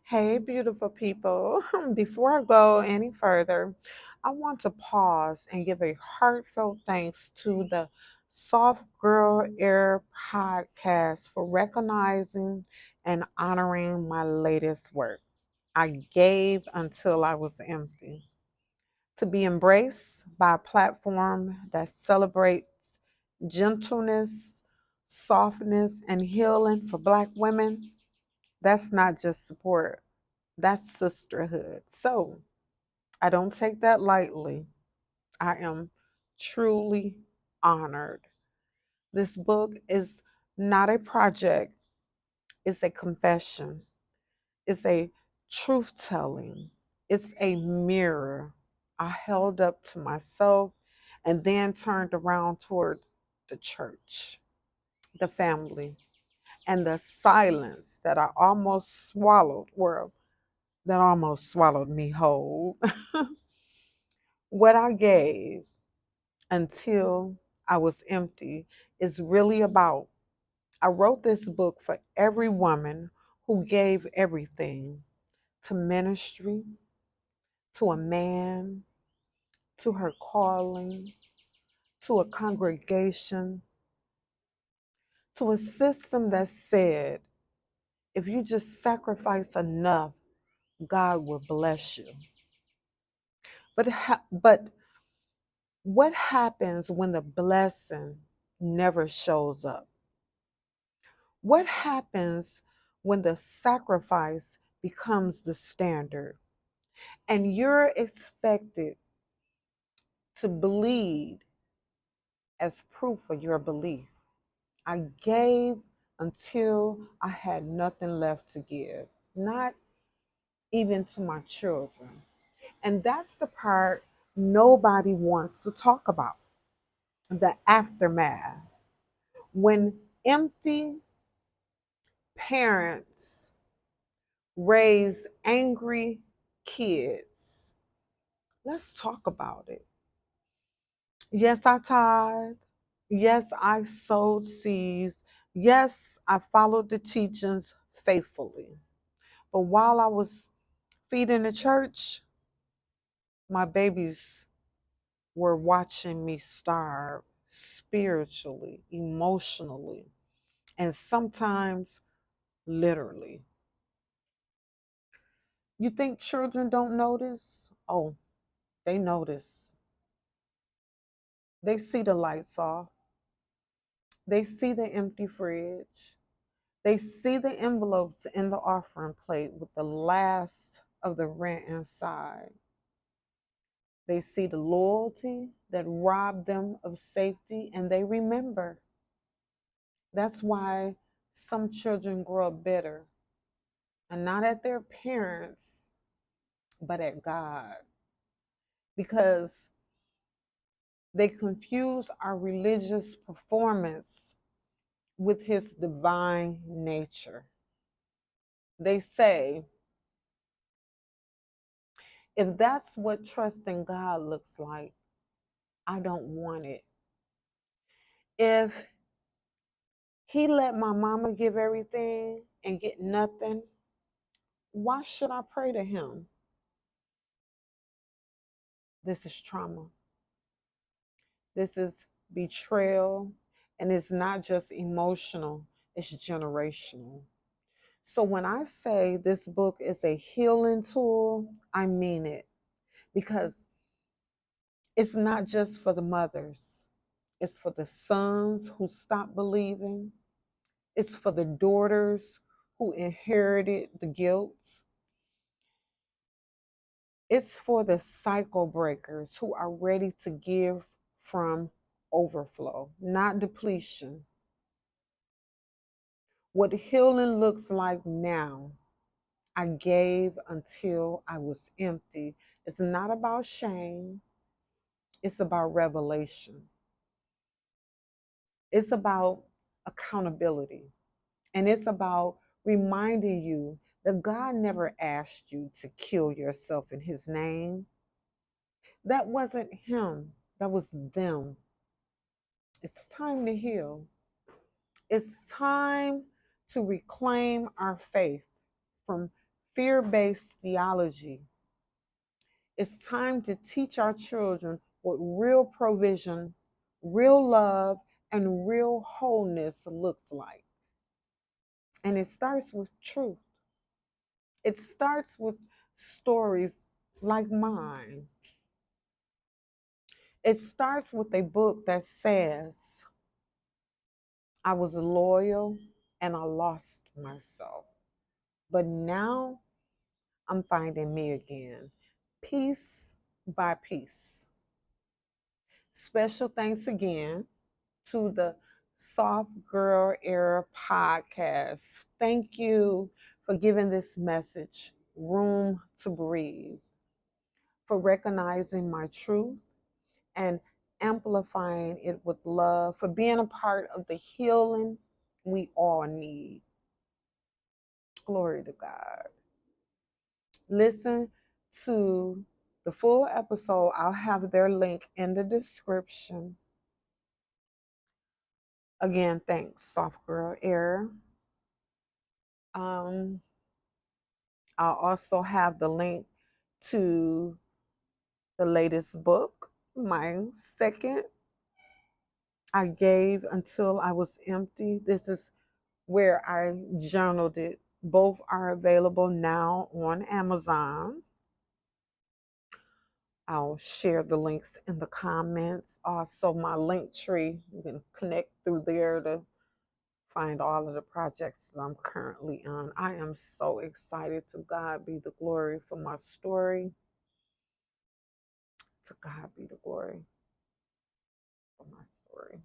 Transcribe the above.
Hey, beautiful people. Before I go any further, I want to pause and give a heartfelt thanks to the Soft Girl Air podcast for recognizing and honoring my latest work. I gave until I was empty. To be embraced by a platform that celebrates gentleness, softness, and healing for Black women, that's not just support. That's sisterhood. So I don't take that lightly. I am truly honored. This book is not a project, it's a confession, it's a truth telling, it's a mirror I held up to myself and then turned around toward the church, the family, and the silence that I almost swallowed, or that almost swallowed me whole. What I gave until I was empty is really about. I wrote this book for every woman who gave everything to ministry, to a man, to her calling, to a congregation, to a system that said, if you just sacrifice enough, God will bless you. But what happens when the blessing never shows up? What happens when the sacrifice becomes the standard and you're expected to bleed as proof of your belief? I gave until I had nothing left to give, not even to my children. And that's the part nobody wants to talk about, the aftermath. When empty parents raise angry kids. Let's talk about it. Yes, I tithe. Yes, I sowed seeds. Yes, I followed the teachings faithfully. But while I was feeding the church, my babies were watching me starve spiritually, emotionally, and sometimes literally. You think children don't notice? Oh, they notice. They see the lights off. They see the empty fridge. They see the envelopes in the offering plate with the last of the rent inside. They see the loyalty that robbed them of safety, and they remember. That's why some children grow up bitter, and not at their parents, but at God, because they confuse our religious performance with His divine nature. They say, if that's what trusting God looks like, I don't want it. If He let my mama give everything and get nothing, why should I pray to Him? This is trauma. This is betrayal. And it's not just emotional, it's generational. So when I say this book is a healing tool, I mean it, because it's not just for the mothers, it's for the sons who stopped believing, it's for the daughters who inherited the guilt, it's for the cycle breakers who are ready to give from overflow, not depletion. What healing looks like now, I gave until I was empty. It's not about shame, it's about revelation. It's about accountability. And it's about reminding you that God never asked you to kill yourself in His name. That wasn't Him, that was them. It's time to heal. It's time to reclaim our faith from fear based theology. It's time to teach our children what real provision, real love, and real wholeness looks like. And it starts with truth. It starts with stories like mine. It starts with a book that says, I was loyal and I lost myself. But now I'm finding me again, piece by piece. Special thanks again to the Soft Girl Era podcast. Thank you for giving this message room to breathe, for recognizing my truth and amplifying it with love, for being a part of the healing we all need. Glory to God. Listen to the full episode. I'll have their link in the description. Again, thanks, Soft Girl Air. Um, I'll also have the link to the latest book, my second. I gave until I was empty. This is where I journaled it. Both are available now on Amazon. I'll share the links in the comments. Also, my link tree, you can connect through there to find all of the projects that I'm currently on. I am so excited. To God be the glory for my story. To God be the glory for my story.